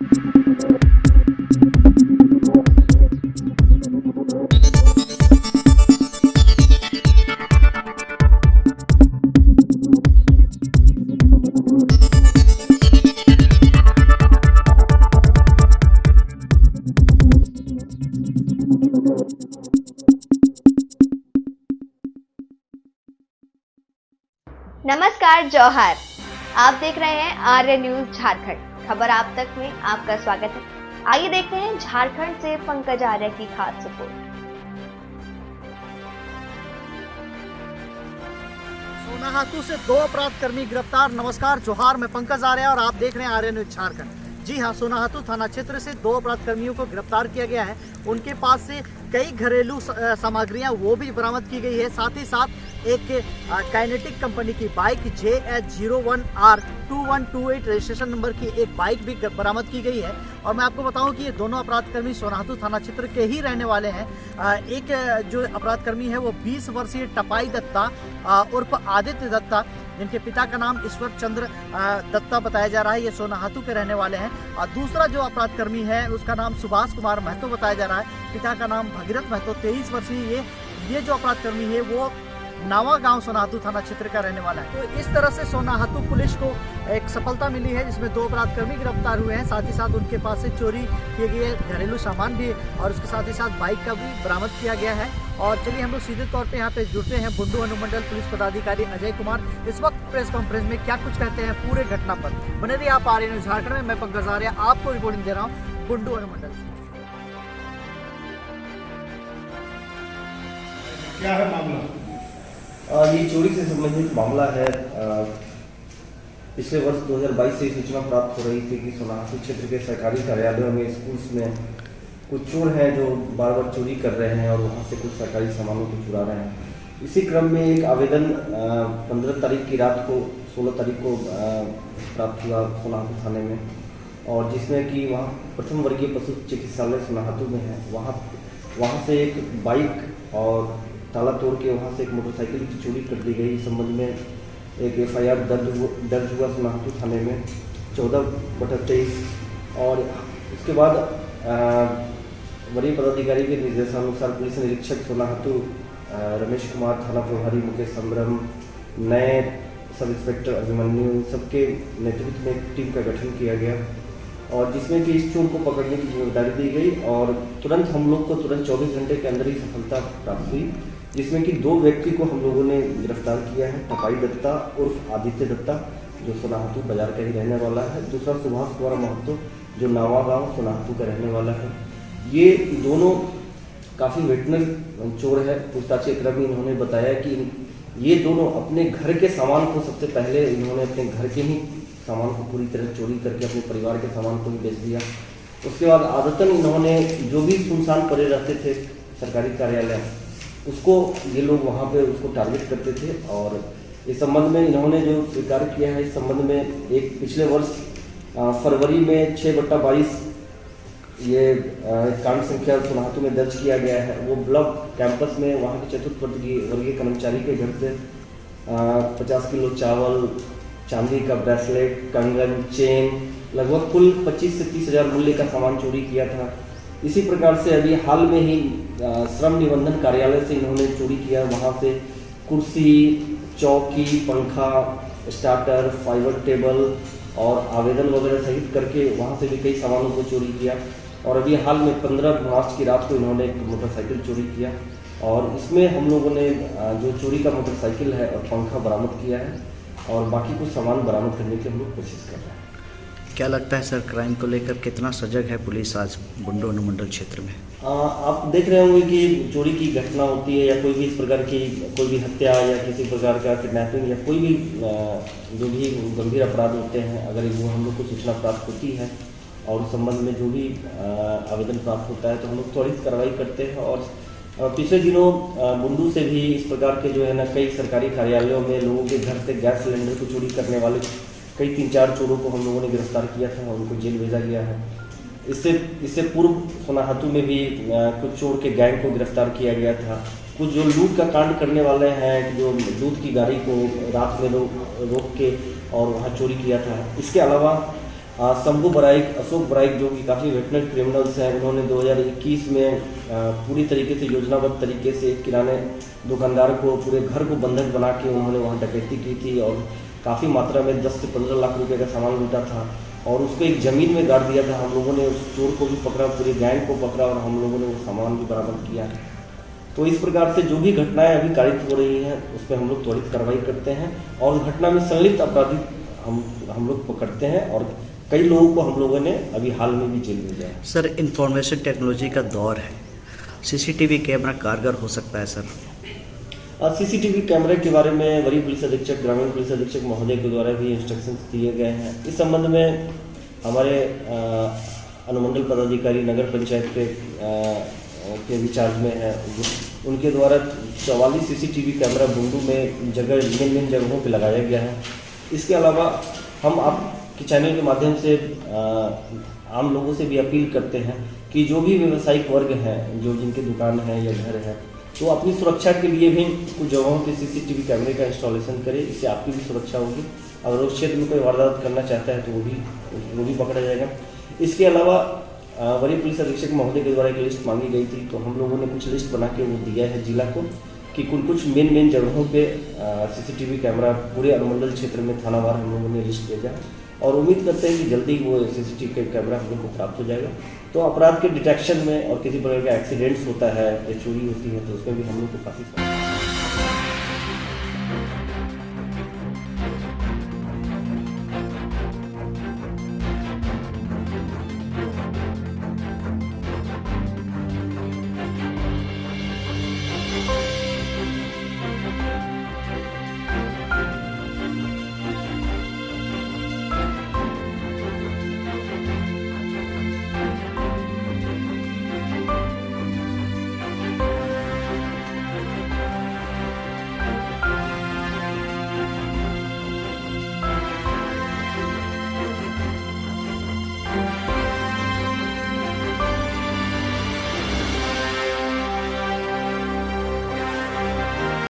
नमस्कार जौहर, आप देख रहे हैं आर्य न्यूज झारखंड। खबर आप तक में आपका स्वागत है। आइए देखते हैं झारखंड से पंकज आर्य की खास रिपोर्ट। सोनाहातू से 2 अपराधकर्मी गिरफ्तार। नमस्कार जौहर, मैं पंकज आर्य और आप देख रहे हैं आर्य न्यूज झारखंड। जी हां, सोनाहातू थाना क्षेत्र से 2 अपराधकर्मियों को गिरफ्तार किया गया है। उनके पास से कई घरेलू सामग्रियां वो भी बरामद की गई है। साथ ही साथ एक काइनेटिक कंपनी की बाइक JH01R2128 रजिस्ट्रेशन नंबर की एक बाइक भी बरामद की गई है। और मैं आपको बताऊं कि ये दोनों अपराधकर्मी सोनाहातू थाना क्षेत्र के ही रहने वाले हैं। एक जो अपराधकर्मी है वो 20 वर्षीय टपाई दत्ता उर्फ आदित्य दत्ता, जिनके पिता का नाम ईश्वर चंद्र दत्ता बताया जा रहा है, ये सोनाहातू के रहने वाले हैं। और दूसरा जो अपराधकर्मी है उसका नाम सुभाष कुमार महतो बताया जा रहा है, पिता का नाम भगीरथ महतो, 23 वर्षीय। ये जो अपराधकर्मी है वो नावा गांव सोनाहातू थाना क्षेत्र का रहने वाला है। तो इस तरह से सोनाहातू पुलिस को एक सफलता मिली है, जिसमें 2 अपराधकर्मी गिरफ्तार हुए हैं। साथ ही साथ उनके पास से चोरी किए गए घरेलू सामान भी और उसके साथ ही साथ बाइक का भी बरामद किया गया है। और चलिए हम लोग सीधे तौर पे यहाँ पे जुड़ते हैं बुंडू अनुमंडल पुलिस पदाधिकारी अजय कुमार इस वक्त प्रेस कॉन्फ्रेंस में क्या कुछ कहते हैं पूरे घटना पर। बने रहिए आप आर्य न्यूज झारखंड में। मैं पंकज आर्य आपको रिपोर्टिंग दे रहा हूँ बुंडू अनुमंडल से। क्या है मामला? ये चोरी से संबंधित मामला है। पिछले वर्ष 2022 से सूचना प्राप्त हो रही थी कि सोनाहातू क्षेत्र के सरकारी कार्यालयों में, स्कूल्स में कुछ चोर हैं जो बार बार चोरी कर रहे हैं और वहाँ से कुछ सरकारी सामानों को चुरा रहे हैं। इसी क्रम में एक आवेदन 15 तारीख की रात को 16 तारीख को प्राप्त हुआ सोनाहातू थाने में, और जिसमें कि वहाँ प्रथम वर्गीय पशु चिकित्सालय सोनाहातू में है, वहाँ से एक बाइक और ताला तोड़ के वहाँ से एक मोटरसाइकिल की चोरी कर दी गई। इस संबंध में एक FIR दर्ज हुआ सोनाहातू थाने में 14/23। और उसके बाद वरीय पदाधिकारी के निर्देशानुसार पुलिस निरीक्षक सोनाहातू रमेश कुमार, थाना प्रभारी मुकेश संब्रम, नए सब इंस्पेक्टर अभिमन्यु, सबके नेतृत्व में एक टीम का गठन किया गया और जिसमें कि इस चोर को पकड़ने की जिम्मेदारी दी गई। और तुरंत हम लोग को 24 घंटे के अंदर ही सफलता प्राप्त हुई, जिसमें कि 2 व्यक्ति को हम लोगों ने गिरफ्तार किया है। टपाई दत्ता उर्फ आदित्य दत्ता जो सोनाहातू बाजार का ही रहने वाला है, दूसरा सुभाष कुमार महतो जो नावा गांव सोनाहातू का रहने वाला है। ये दोनों काफ़ी वेटनर चोर है। पूछताछ के क्रम में इन्होंने बताया कि ये दोनों अपने घर के सामान को सबसे पहले इन्होंने अपने घर के ही सामान को पूरी तरह चोरी करके अपने परिवार के सामान को भी बेच दिया। उसके बाद आदतन इन्होंने जो भी सुनसान पड़े रहते थे सरकारी कार्यालय, उसको ये लोग वहाँ पे उसको टारगेट करते थे। और इस संबंध में इन्होंने जो स्वीकार किया है, इस संबंध में एक पिछले वर्ष फरवरी में 6/22 ये कांड संख्या सोनाहातू में दर्ज किया गया है। वो ब्लॉक कैंपस में वहाँ के चतुर्थ वर्गीय कर्मचारी के घर से 50 किलो चावल, चांदी का ब्रेसलेट, कंगन, चेन, लगभग कुल 25 से 30 हज़ार मूल्य का सामान चोरी किया था। इसी प्रकार से अभी हाल में ही श्रम निबंधन कार्यालय से इन्होंने चोरी किया। वहाँ से कुर्सी, चौकी, पंखा, स्टार्टर, फाइबर टेबल और आवेदन वगैरह सहित करके वहाँ से भी कई सामानों को चोरी किया। और अभी हाल में 15 मार्च की रात को इन्होंने एक मोटरसाइकिल चोरी किया और इसमें हम लोगों ने जो चोरी का मोटरसाइकिल है और पंखा बरामद किया है और बाकी कुछ सामान बरामद करने की हम लोग कोशिश कर रहे हैं। क्या लगता है सर, क्राइम को लेकर कितना सजग है पुलिस आज बुंडू अनुमंडल क्षेत्र में? आप देख रहे होंगे कि चोरी की घटना होती है या कोई भी इस प्रकार की कोई भी हत्या या किसी प्रकार का किडनैपिंग या कोई भी जो भी गंभीर अपराध होते हैं, अगर वो हम लोग को सूचना प्राप्त होती है और उस संबंध में जो भी आवेदन प्राप्त होता है तो हम लोग त्वरित कार्रवाई करते हैं। और पिछले दिनों बुंडू से भी इस प्रकार के जो है ना कई सरकारी कार्यालयों में लोगों के घर से गैस सिलेंडर को चोरी करने वाले कई 3-4 चोरों को हम लोगों ने गिरफ्तार किया था और उनको जेल भेजा गया है। इससे पूर्व सोनाहातू में भी कुछ चोर के गैंग को गिरफ्तार किया गया था। कुछ जो लूट का कांड करने वाले हैं, जो दूध की गाड़ी को रात में रोक के और वहाँ चोरी किया था। इसके अलावा शंभू बराइक, अशोक बराइक जो कि काफ़ी वेटनरी क्रिमिनल्स हैं, उन्होंने 2021 में पूरी तरीके से योजनाबद्ध तरीके से एक किराने दुकानदार को पूरे घर को बंधक बना के उन्होंने वहाँ डकैती की थी और काफ़ी मात्रा में 10 से 15 लाख रुपए का सामान लूटा था और उसको एक ज़मीन में गाड़ दिया था। हम लोगों ने उस चोर को भी पकड़ा, पूरे गैंग को पकड़ा और हम लोगों ने वो सामान भी बरामद किया। तो इस प्रकार से जो भी घटनाएं अभी कारित हो रही हैं उस पर हम लोग त्वरित कार्रवाई करते हैं और उस घटना में संलिप्त अपराधी हम लोग पकड़ते हैं और कई लोगों को हम लोगों ने अभी हाल में भी जेल भेजा है। सर, इंफॉर्मेशन टेक्नोलॉजी का दौर है, सीसीटीवी कैमरा कारगर हो सकता है सर? सीसीटीवी कैमरे के बारे में वरीय पुलिस अधीक्षक, ग्रामीण पुलिस अधीक्षक महोदय के द्वारा भी इंस्ट्रक्शंस दिए गए हैं। इस संबंध में हमारे अनुमंडल पदाधिकारी नगर पंचायत के भी चार्ज में है, उनके द्वारा 44 सीसीटीवी कैमरा बुंडू में मेन जगहों पे लगाया गया है। इसके अलावा हम आपके चैनल के माध्यम से आम लोगों से भी अपील करते हैं कि जो भी व्यावसायिक वर्ग हैं, जो जिनकी दुकान है या घर है, तो अपनी सुरक्षा के लिए भी कुछ जगहों पे सीसीटीवी कैमरे का इंस्टॉलेशन करें, इससे आपकी भी सुरक्षा होगी। अगर उस क्षेत्र में कोई वारदात करना चाहता है तो वो भी पकड़ा जाएगा। इसके अलावा वरीय पुलिस अधीक्षक महोदय के द्वारा एक लिस्ट मांगी गई थी, तो हम लोगों ने कुछ लिस्ट बना के वो दिया है जिला को कि कुछ मेन जगहों पे सीसीटीवी कैमरा पूरे अनुमंडल क्षेत्र में थानावार हम लोगों ने लिस्ट भेजा और उम्मीद करते हैं कि जल्दी वो सीसीटीवी कैमरा हम लोग को प्राप्त हो जाएगा। तो अपराध के डिटेक्शन में और किसी प्रकार का एक्सीडेंट्स होता है या चोरी होती है तो उसमें भी हम लोग को काफ़ी